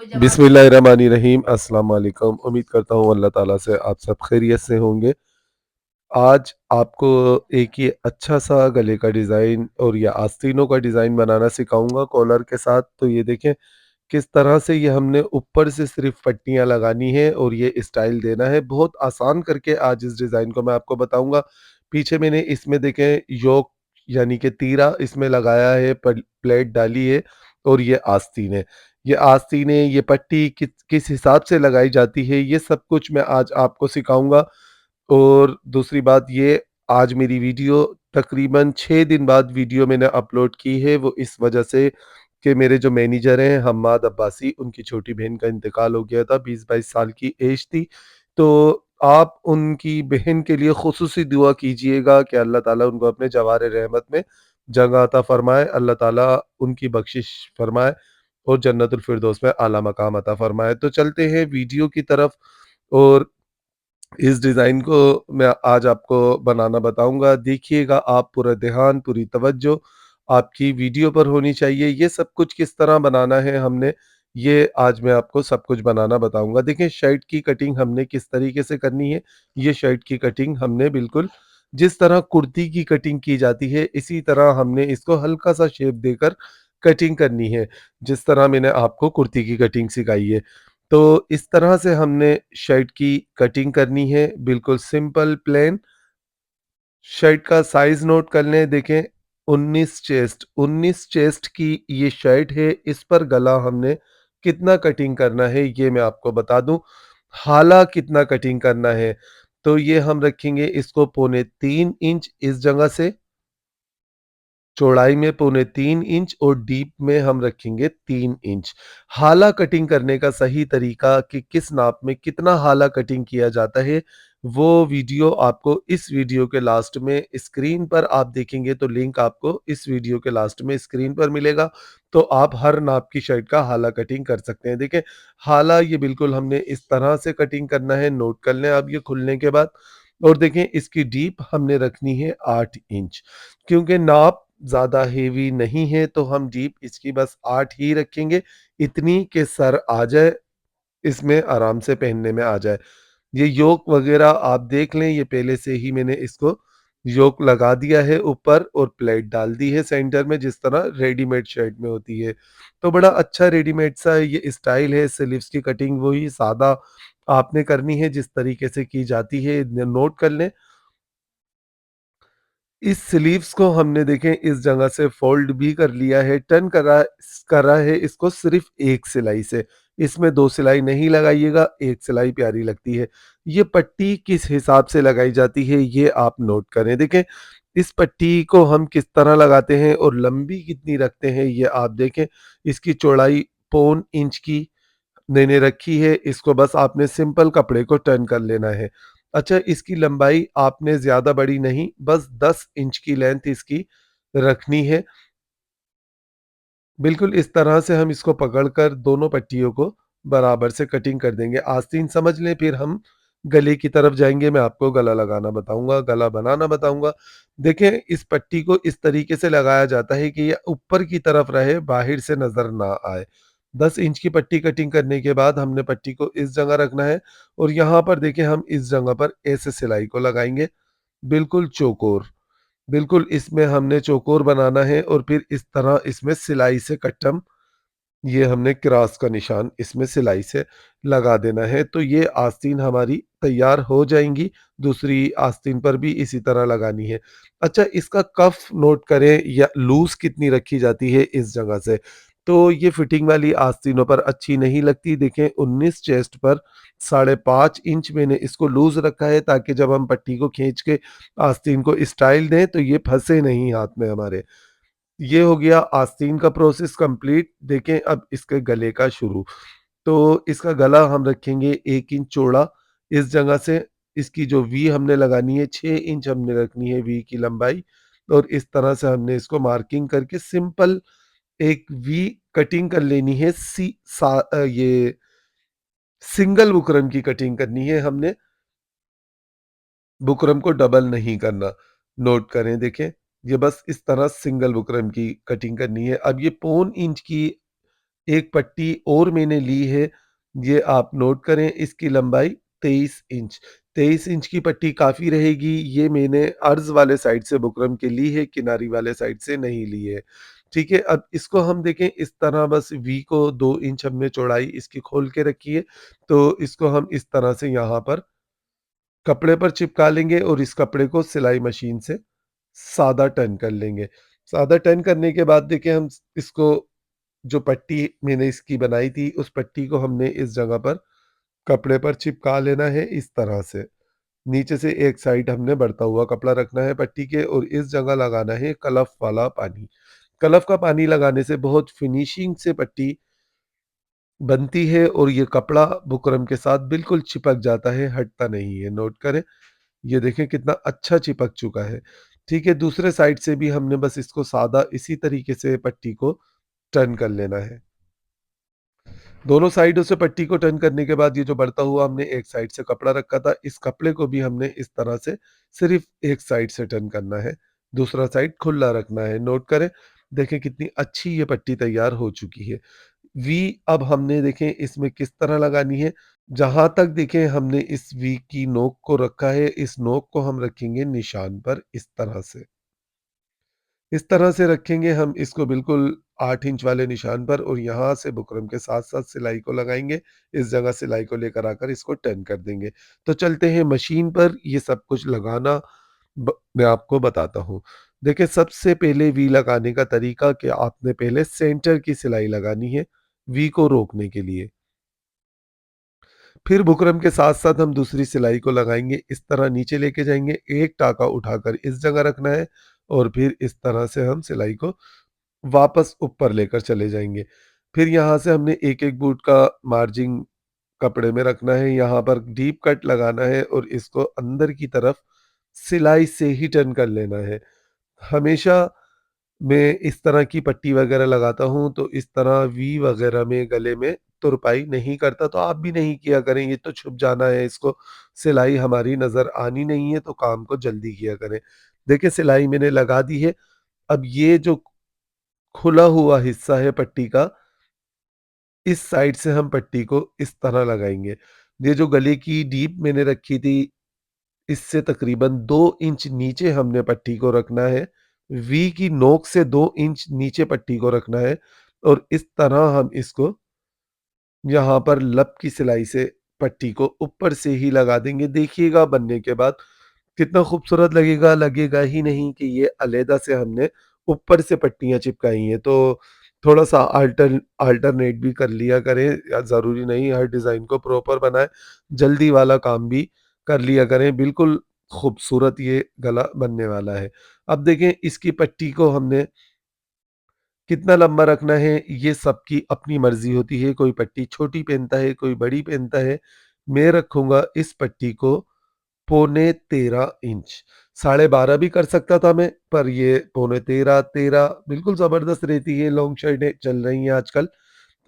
बिस्मिल्लाहिर्रहमानिर्रहीम। अस्सलाम वालेकुम। उम्मीद करता हूँ अल्लाह ताला से आप सब खैरियत से होंगे। आज आपको एक ये अच्छा सा गले का डिज़ाइन और या आस्तीनों का डिज़ाइन बनाना सिखाऊँगा कॉलर के साथ। तो ये देखें किस तरह से ये हमने ऊपर से सिर्फ़ पट्टियाँ लगानी है और ये स्टाइल देना है। बहुत आसान करके आज इस डिज़ाइन को मैं आपको बताऊँगा। पीछे मैंने इसमें देखें योक यानी कि तीरा इसमें लगाया है, प्लेट डाली है और ये आस्तीन है। ये आस्तीनें, ये पट्टी किस हिसाब से लगाई जाती है, ये सब कुछ मैं आज आपको सिखाऊँगा। और दूसरी बात ये, आज मेरी वीडियो तकरीबन 6 दिन बाद वीडियो मैंने अपलोड की है, वो इस वजह से कि मेरे जो मैनेजर हैं हम्माद अब्बासी, उनकी छोटी बहन का इंतकाल हो गया था, 20-22 साल की एज थी। तो आप उनकी बहन के लिए खुसूसी दुआ कीजिएगा कि अल्लाह ताला उनको अपने जवार रहमत में जगह अता फ़रमाए, अल्लाह ताला उनकी बख्शिश फ़रमाए और जन्नतुल फ़िरदौस में आला मकाम अता फ़रमाए। तो चलते हैं वीडियो की तरफ। और इस डिज़ाइन को मैं आज आपको बनाना बताऊँगा। देखिएगा आप, पूरा ध्यान, पूरी तवज्जो आपकी वीडियो पर होनी चाहिए। ये सब कुछ किस तरह बनाना है हमने, ये आज मैं आपको सब कुछ बनाना बताऊँगा। देखिए शर्ट की कटिंग हमने किस तरीके से करनी है। ये शर्ट की कटिंग हमने बिल्कुल जिस तरह कुर्ती की कटिंग की जाती है, इसी तरह हमने इसको हल्का-सा शेप देकर कटिंग करनी है, जिस तरह मैंने आपको कुर्ती की कटिंग सिखाई है। तो इस तरह से हमने शर्ट की कटिंग करनी है, बिल्कुल सिंपल प्लेन। शर्ट का साइज़ नोट कर लें, देखें 19 चेस्ट की ये शर्ट है, इस पर गला हमने कितना कटिंग करना है ये मैं आपको बता दूँ। हाला कितना कटिंग करना है, तो ये हम रखेंगे इसको पौने 3 इंच इस जगह से, चौड़ाई में पौने 3 इंच और डीप में हम रखेंगे 3 इंच। हाला कटिंग करने का सही तरीका कि किस नाप में कितना हाला कटिंग किया जाता है, वो वीडियो आपको इस वीडियो के लास्ट में स्क्रीन पर आप देखेंगे, तो लिंक आपको इस वीडियो के लास्ट में स्क्रीन पर मिलेगा। तो आप हर नाप की शर्ट का हाला कटिंग कर सकते हैं। देखिए, हाला ये बिल्कुल हमने इस तरह से कटिंग करना है, नोट कर लें आप ये खुलने के बाद। और देखें इसकी डीप हमने रखनी है 8 इंच, क्योंकि नाप ज़्यादा हेवी नहीं है तो हम डीप इसकी बस 8 ही रखेंगे, इतनी कि सर आ जाए, इसमें आराम से पहनने में आ जाए। ये योक वगैरह आप देख लें, ये पहले से ही मैंने इसको योक लगा दिया है ऊपर और प्लेट डाल दी है सेंटर में, जिस तरह रेडीमेड शर्ट में होती है। तो बड़ा अच्छा रेडीमेड सा ये स्टाइल है। स्लीव्स की कटिंग वही सादा आपने करनी है जिस तरीके से की जाती है, नोट कर लें। इस स्लीव्स को हमने देखें इस जगह से फ़ोल्ड भी कर लिया है, टर्न करा है इसको सिर्फ़ 1 सिलाई से। इसमें 2 सिलाई नहीं लगाइएगा, 1 सिलाई प्यारी लगती है। ये पट्टी किस हिसाब से लगाई जाती है ये आप नोट करें। देखें, इस पट्टी को हम किस तरह लगाते हैं और लंबी कितनी रखते हैं ये आप देखें। इसकी चौड़ाई पौन इंच की मैंने रखी है, इसको बस आपने सिंपल कपड़े को टर्न कर लेना है। अच्छा, इसकी लंबाई आपने ज़्यादा बड़ी नहीं, बस 10 इंच की लेंथ इसकी रखनी है। बिल्कुल इस तरह से हम इसको पकड़कर दोनों पट्टियों को बराबर से कटिंग कर देंगे। आस्तीन समझ लें, फिर हम गले की तरफ जाएँगे, मैं आपको गला लगाना बताऊँगा, गला बनाना बताऊँगा। देखें, इस पट्टी को इस तरीके से लगाया जाता है कि ये ऊपर की तरफ रहे, बाहर से नज़र ना आए। 10 इंच की पट्टी कटिंग करने के बाद हमने पट्टी को इस जगह रखना है और यहाँ पर देखिए हम इस जगह पर ऐसे सिलाई को लगाएँगे, बिल्कुल चौकोर। बिल्कुल इसमें हमने चौकोर बनाना है और फिर इस तरह इसमें सिलाई से कट्टम, ये हमने क्रॉस का निशान इसमें सिलाई से लगा देना है। तो ये आस्तीन हमारी तैयार हो जाएँगी, दूसरी आस्तीन पर भी इसी तरह लगानी है। अच्छा, इसका कफ नोट करें या लूज़ कितनी रखी जाती है इस जगह से। तो ये फिटिंग वाली आस्तीनों पर अच्छी नहीं लगती। देखें 19 चेस्ट पर 5.5 इंच मैंने इसको लूज़ रखा है, ताकि जब हम पट्टी को खींच के आस्तीन को स्टाइल दें तो ये फँसे नहीं हाथ में हमारे। ये हो गया आस्तीन का प्रोसेस कंप्लीट। देखें अब इसके गले का शुरू। तो इसका गला हम रखेंगे 1 इंच चौड़ा इस जगह से। इसकी जो वी हमने लगानी है 6 इंच हमने रखनी है वी की लंबाई, और इस तरह से हमने इसको मार्किंग करके सिंपल एक वी कटिंग कर लेनी है। ये सिंगल बुकरम की कटिंग करनी है हमने, बुकरम को डबल नहीं करना। नोट करें, देखें, ये बस इस तरह सिंगल बुकरम की कटिंग करनी है। अब ये पौन इंच की एक पट्टी और मैंने ली है, ये आप नोट करें, इसकी लंबाई 23 इंच। 23 इंच की पट्टी काफ़ी रहेगी, ये मैंने अर्ज़ वाले साइड से बुकरम की ली है, किनारी वाले साइड से नहीं ली है। ठीक है, अब इसको हम देखें इस तरह, बस वी को 2 इंच हमने चौड़ाई इसकी खोल के रखी है, तो इसको हम इस तरह से यहाँ पर कपड़े पर चिपका लेंगे और इस कपड़े को सिलाई मशीन से सादा टर्न कर लेंगे। सादा टर्न करने के बाद देखिए हम इसको, जो पट्टी मैंने इसकी बनाई थी, उस पट्टी को हमने इस जगह पर कपड़े पर चिपका लेना है इस तरह से। नीचे से एक साइड हमने बढ़ता हुआ कपड़ा रखना है पट्टी के और इस जगह लगाना है कलफ वाला पानी। कलफ का पानी लगाने से बहुत फिनिशिंग से पट्टी बनती है और ये कपड़ा बुकरम के साथ बिल्कुल चिपक जाता है, हटता नहीं है। नोट करें, ये देखें कितना अच्छा चिपक चुका है। ठीक है, दूसरे साइड से भी हमने बस इसको सादा इसी तरीके से पट्टी को टर्न कर लेना है। दोनों साइडों से पट्टी को टर्न करने के बाद ये जो बढ़ता हुआ हमने एक साइड से कपड़ा रखा था, इस कपड़े को भी हमने इस तरह से सिर्फ़ एक साइड से टर्न करना है, दूसरा साइड खुला रखना है। नोट करें, देखें कितनी अच्छी ये पट्टी तैयार हो चुकी है। वी अब हमने देखें इसमें किस तरह लगानी है, जहाँ तक देखें हमने इस वी की नोक को रखा है, इस नोक को हम रखेंगे निशान पर इस तरह से। इस तरह से रखेंगे हम इसको बिल्कुल 8 इंच वाले निशान पर और यहाँ से बुकरम के साथ-साथ सिलाई को लगाएँगे। इस जगह सिलाई को लेकर आकर इसको टर्न कर देंगे। तो चलते हैं मशीन पर, ये सब कुछ लगाना मैं आपको बताता हूँ। देखिए, सबसे पहले वी लगाने का तरीका कि आपने पहले सेंटर की सिलाई लगानी है, वी को रोकने के लिए। फिर बुकरम के साथ-साथ हम दूसरी सिलाई को लगाएँगे, इस तरह नीचे लेके जाएँगे, एक टाँका उठाकर इस जगह रखना है और फिर इस तरह से हम सिलाई को वापस ऊपर लेकर चले जाएँगे। फिर यहाँ से हमने एक-एक बूट का मार्जिन कपड़े में रखना है, यहाँ पर डीप कट लगाना है और इसको अंदर की तरफ सिलाई से ही टर्न कर लेना है। हमेशा मैं इस तरह की पट्टी वगैरह लगाता हूँ, तो इस तरह वी वगैरह में गले में तुरपाई नहीं करता, तो आप भी नहीं किया करें, ये तो छुप जाना है, इसको सिलाई हमारी नज़र आनी नहीं है, तो काम को जल्दी किया करें। देखिए, सिलाई मैंने लगा दी है, अब ये जो खुला हुआ हिस्सा है पट्टी का, इस साइड से हम पट्टी को इस तरह लगाएँगे। ये जो गले की डीप मैंने रखी थी, इससे तकरीबन 2 इंच नीचे हमने पट्टी को रखना है। वी की नोक से 2 इंच नीचे पट्टी को रखना है और इस तरह हम इसको यहाँ पर लब की सिलाई से पट्टी को ऊपर से ही लगा देंगे। देखिएगा बनने के बाद कितना खूबसूरत लगेगा, लगेगा ही नहीं कि ये अलहदा से हमने ऊपर से पट्टियाँ चिपकाई हैं। तो थोड़ा-सा अल्टरनेट भी कर लिया करें, या ज़रूरी नहीं हर डिज़ाइन को प्रॉपर बनाएँ, जल्दी वाला काम भी कर लिया करें, बिल्कुल खूबसूरत ये गला बनने वाला है। अब देखें, इसकी पट्टी को हमने कितना लंबा रखना है, ये सबकी अपनी मर्ज़ी होती है, कोई पट्टी छोटी पहनता है, कोई बड़ी पहनता है। मैं रखूँगा इस पट्टी को पौने 13 इंच, साढ़े 12 भी कर सकता था मैं, पर ये पौने 13, 13 बिल्कुल ज़बरदस्त रहती है, लॉन्ग शर्टें चल रही हैं आजकल।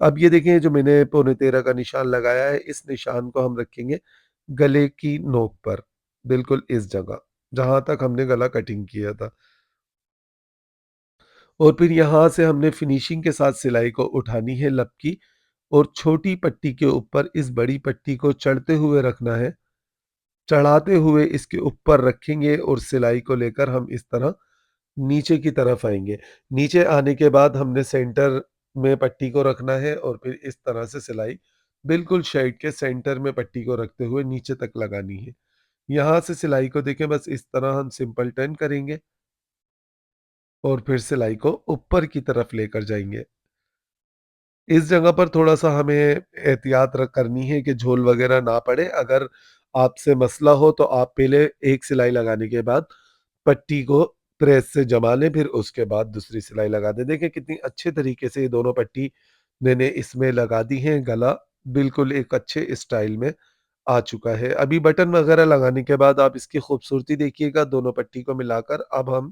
अब ये देखें, जो मैंने पौने 13 का निशान लगाया है, इस निशान को हम रखेंगे गले की नोक पर, बिल्कुल इस जगह, जहाँ तक हमने गला कटिंग किया था। और फिर यहाँ से हमने फिनिशिंग के साथ सिलाई को उठानी है लब की और छोटी पट्टी के ऊपर इस बड़ी पट्टी को चढ़ते हुए रखना है। चढ़ाते हुए इसके ऊपर रखेंगे और सिलाई को लेकर हम इस तरह नीचे की तरफ आएँगे। नीचे आने के बाद हमने सेंटर में पट्टी को रखना है और फिर इस तरह से सिलाई बिल्कुल शर्ट के सेंटर में पट्टी को रखते हुए नीचे तक लगानी है। यहाँ से सिलाई को देखें, बस इस तरह हम सिंपल टर्न करेंगे और फिर सिलाई को ऊपर की तरफ लेकर जाएँगे। इस जगह पर थोड़ा-सा हमें एहतियात करनी है कि झोल वगैरह ना पड़े। अगर आपसे मसला हो तो आप पहले एक सिलाई लगाने के बाद पट्टी को प्रेस से जमा लें, फिर उसके बाद दूसरी सिलाई लगा दें। देखिए कितनी अच्छे तरीके से ये दोनों पट्टी मैंने इसमें लगा दी हैं, गला बिल्कुल एक अच्छे स्टाइल में आ चुका है। अभी बटन वगैरह लगाने के बाद आप इसकी खूबसूरती देखिएगा, दोनों पट्टी को मिलाकर अब हम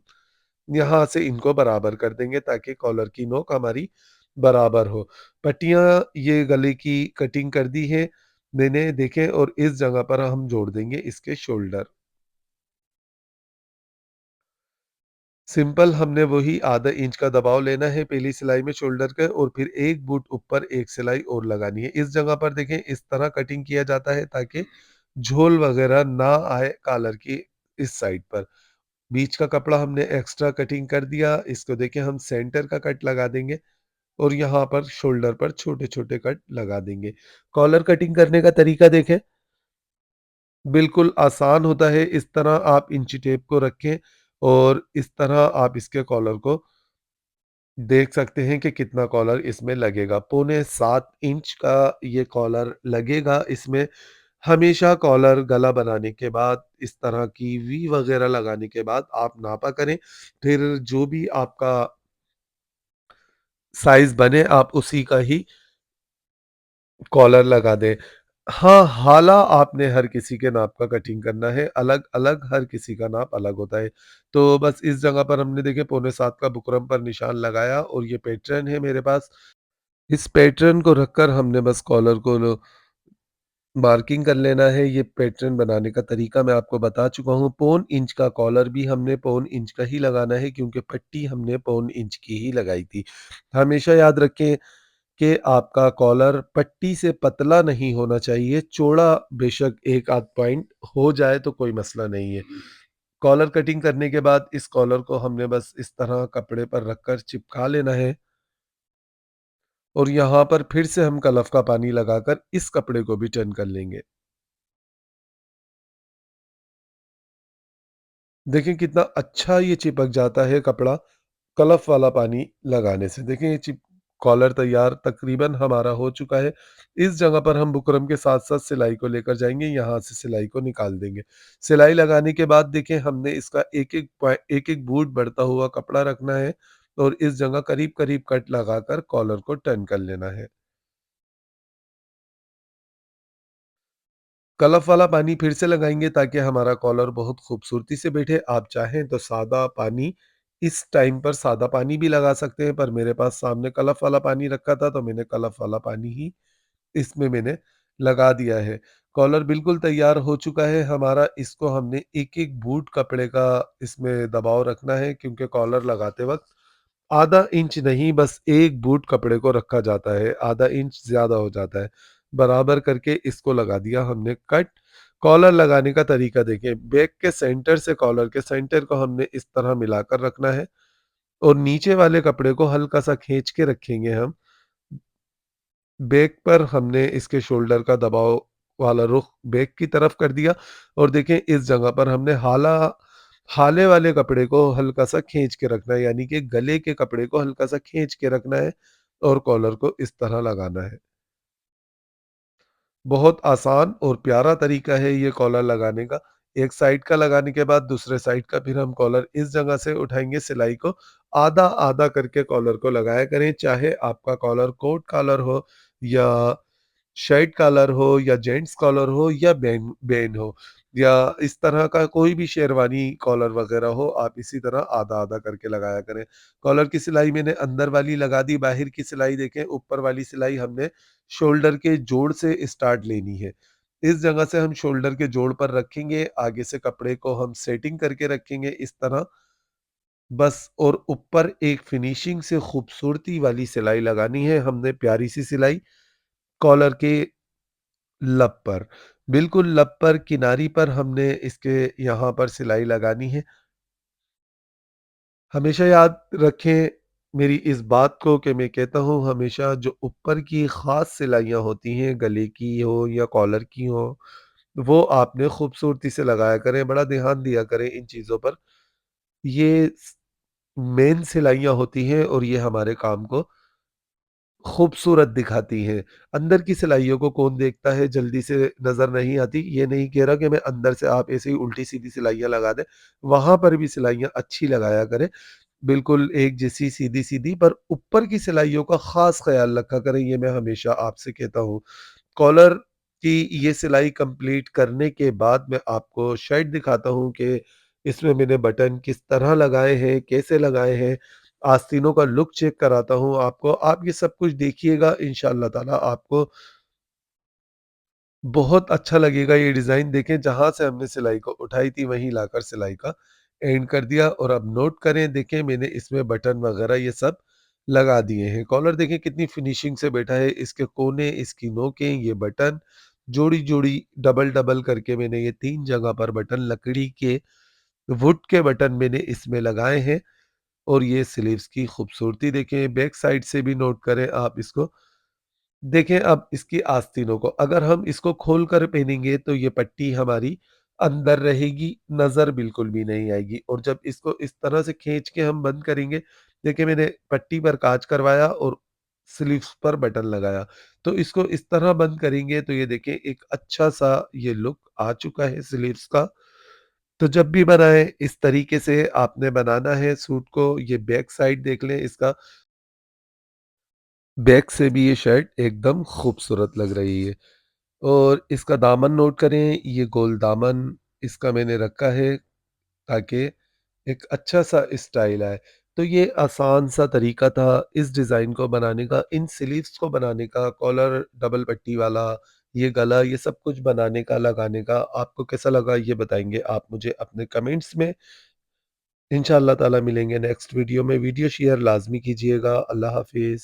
यहाँ से इनको बराबर कर देंगे ताकि कॉलर की नोक हमारी बराबर हो। पट्टियाँ ये गले की कटिंग कर दी है मैंने, देखें, और इस जगह पर हम जोड़ देंगे इसके शोल्डर। सिंपल हमने वही आधा इंच का दबाव लेना है पहली सिलाई में शोल्डर के, और फिर 1 बूट ऊपर 1 सिलाई और लगानी है। इस जगह पर देखें इस तरह कटिंग किया जाता है ताकि झोल वगैरह ना आए कॉलर की इस साइड पर। बीच का कपड़ा हमने एक्स्ट्रा कटिंग कर दिया, इसको देखिए हम सेंटर का कट लगा देंगे और यहाँ पर शोल्डर पर छोटे-छोटे कट लगा देंगे। कॉलर कटिंग करने का तरीका देखें, बिल्कुल आसान होता है। इस तरह आप इंची टेप को रखें और इस तरह आप इसके कॉलर को देख सकते हैं कि कितना कॉलर इसमें लगेगा। पौने 7 इंच का ये कॉलर लगेगा इसमें। हमेशा कॉलर गला बनाने के बाद इस तरह की वी वगैरह लगाने के बाद आप नापा करें। फिर जो भी आपका साइज़ बने आप उसी का ही कॉलर लगा दें। हाँ, हाला आपने हर किसी के नाप का कटिंग करना है, अलग-अलग हर किसी का नाप अलग होता है। तो बस इस जगह पर हमने देखिए पौने 7 का बुकरम पर निशान लगाया और ये पैटर्न है मेरे पास। इस पैटर्न को रखकर हमने बस कॉलर को मार्किंग कर लेना है। ये पैटर्न बनाने का तरीका मैं आपको बता चुका हूँ। पौन इंच का कॉलर भी हमने पौन इंच का ही लगाना है क्योंकि पट्टी हमने पौन इंच की ही लगाई थी। हमेशा याद रखें कि आपका कॉलर पट्टी से पतला नहीं होना चाहिए, चौड़ा बेशक 1 आध पॉइंट हो जाए तो कोई मसला नहीं है। कॉलर कटिंग करने के बाद इस कॉलर को हमने बस इस तरह कपड़े पर रखकर चिपका लेना है और यहाँ पर फिर से हम कलफ का पानी लगाकर इस कपड़े को भी टर्न कर लेंगे। देखिए कितना अच्छा ये चिपक जाता है कपड़ा कलफ वाला पानी लगाने से। देखिए ये चिप कॉलर तैयार तकरीबन हमारा हो चुका है। इस जगह पर हम बुकरम के साथ-साथ सिलाई को लेकर जाएँगे, यहाँ से सिलाई को निकाल देंगे। सिलाई लगाने के बाद देखिए हमने इसका एक-एक बूट बढ़ता हुआ कपड़ा रखना है और इस जगह करीब-करीब कट लगाकर कॉलर को टर्न कर लेना है। कलफ वाला पानी फिर से लगाएँगे ताकि हमारा कॉलर बहुत खूबसूरती से बैठे। आप चाहें तो सादा पानी इस टाइम पर सादा पानी भी लगा सकते हैं, पर मेरे पास सामने कलफ वाला पानी रखा था तो मैंने कलफ वाला पानी ही इसमें मैंने लगा दिया है। कॉलर बिल्कुल तैयार हो चुका है हमारा, इसको हमने एक-एक बूट कपड़े का इसमें दबाव रखना है क्योंकि कॉलर लगाते वक़्त आधा इंच नहीं बस 1 बूट कपड़े को रखा जाता है, आधा इंच ज़्यादा हो जाता है। बराबर करके इसको लगा दिया हमने कट। कॉलर लगाने का तरीका देखिए, बैक के सेंटर से कॉलर के सेंटर को हमने इस तरह मिलाकर रखना है और नीचे वाले कपड़े को हल्का-सा खींच के रखेंगे हम। बैक पर हमने इसके शोल्डर का दबाव वाला रुख बैक की तरफ कर दिया और देखें इस जगह पर हमने हाले वाले कपड़े को हल्का-सा खींच के रखना है, यानी कि गले के कपड़े को हल्का-सा खींच के रखना है और कॉलर को इस तरह लगाना है। बहुत आसान और प्यारा तरीका है ये कॉलर लगाने का। एक साइड का लगाने के बाद दूसरे साइड का फिर हम कॉलर इस जगह से उठाएँगे सिलाई को, आधा-आधा करके कॉलर को लगाया करें, चाहे आपका कॉलर कोट कॉलर हो या शर्ट कॉलर हो या जेंट्स कॉलर हो या बैन हो या इस तरह का कोई भी शेरवानी कॉलर वगैरह हो, आप इसी तरह आधा-आधा करके लगाया करें। कॉलर की सिलाई मैंने अंदर वाली लगा दी, बाहर की सिलाई देखें ऊपर वाली सिलाई हमने शोल्डर के जोड़ से स्टार्ट लेनी है। इस जगह से हम शोल्डर के जोड़ पर रखेंगे, आगे से कपड़े को हम सेटिंग करके रखेंगे इस तरह बस और ऊपर एक फिनिशिंग से खूबसूरती वाली सिलाई लगानी है हमने प्यारी सी सिलाई कॉलर के लब पर। बिल्कुल लब पर किनारी पर हमने इसके यहाँ पर सिलाई लगानी है। हमेशा याद रखें मेरी इस बात को कि मैं कहता हूँ हमेशा जो ऊपर की ख़ास सिलाइयाँ होती हैं गले की हो या कॉलर की हो, वो आपने खूबसूरती से लगाया करें, बड़ा ध्यान दिया करें इन चीज़ों पर। ये स मेन सिलाइयाँ होती हैं और ये हमारे काम को खूबसूरत दिखाती हैं। अंदर की सिलाइयों को कौन देखता है, जल्दी से नज़र नहीं आती। ये नहीं कह रहा कि मैं अंदर से आप ऐसे ही उल्टी-सीधी सिलाइयाँ लगा दें। वहाँ पर भी सिलाइयाँ अच्छी लगाया करें। बिल्कुल एक जैसी सीधी-सीधी पर ऊपर की सिलाइयों का ख़ास ख़्याल रखा करें, ये मैं हमेशा आपसे कहता हूँ। कॉलर की ये सिलाई कंप्लीट करने के बाद मैं आपको शर्ट दिखाता हूँ कि इसमें मैंने बटन किस तरह लगाए हैं, कैसे लगाए हैं। आस्तीनों का लुक चेक कराता हूँ आपको। आप ये सब कुछ देखिएगा इंशाअल्लाह ताला आपको बहुत अच्छा लगेगा ये डिज़ाइन देखें जहाँ से हमने सिलाई को उठाई थी वहीं लाकर सिलाई का एंड कर दिया और अब नोट करें, देखें मैंने इसमें बटन वगैरह ये सब लगा दिए हैं। कॉलर देखें कितनी फिनिशिंग से बैठा है, इसके कोने, इसकी नोकें, ये बटन जोड़ी-जोड़ी, डबल-डबल करके मैंने ये 3 जगह पर बटन लकड़ी के, वुड के बटन मैंने इसमें लगाए हैं। और ये स्लीव्स की खूबसूरती देखें, बैक साइड से भी नोट करें आप इसको। देखें अब इसकी आस्तीनों को, अगर हम इसको खोल कर पहनेंगे तो ये पट्टी हमारी अंदर रहेगी, नज़र बिल्कुल भी नहीं आएगी। और जब इसको इस तरह से खींच के हम बंद करेंगे, देखिए मैंने पट्टी पर काज करवाया और स्लीव्स पर बटन लगाया। तो इसको इस तरह बंद करेंगे तो ये देखिए एक अच्छा-सा ये लुक आ चुका है स्लीव्स का। तो जब भी बनाएँ इस तरीके से आपने बनाना है सूट को। ये बैक साइड देख लें इसका, बैक से भी ये शर्ट एकदम खूबसूरत लग रही है। और इसका दामन नोट करें, ये गोल दामन इसका मैंने रखा है ताकि एक अच्छा-सा स्टाइल आए। तो ये आसान सा तरीका था इस डिज़ाइन को बनाने का, इन स्लीव्स को बनाने का, कॉलर डबल पट्टी वाला, ये गला, ये सब कुछ बनाने का, लगाने का। आपको कैसा लगा ये बताएँगे आप मुझे अपने कमेंट्स में। इंशाअल्लाह ताला मिलेंगे नेक्स्ट वीडियो में। वीडियो शेयर लाज़मी कीजिएगा। अल्लाह हाफ़िज़।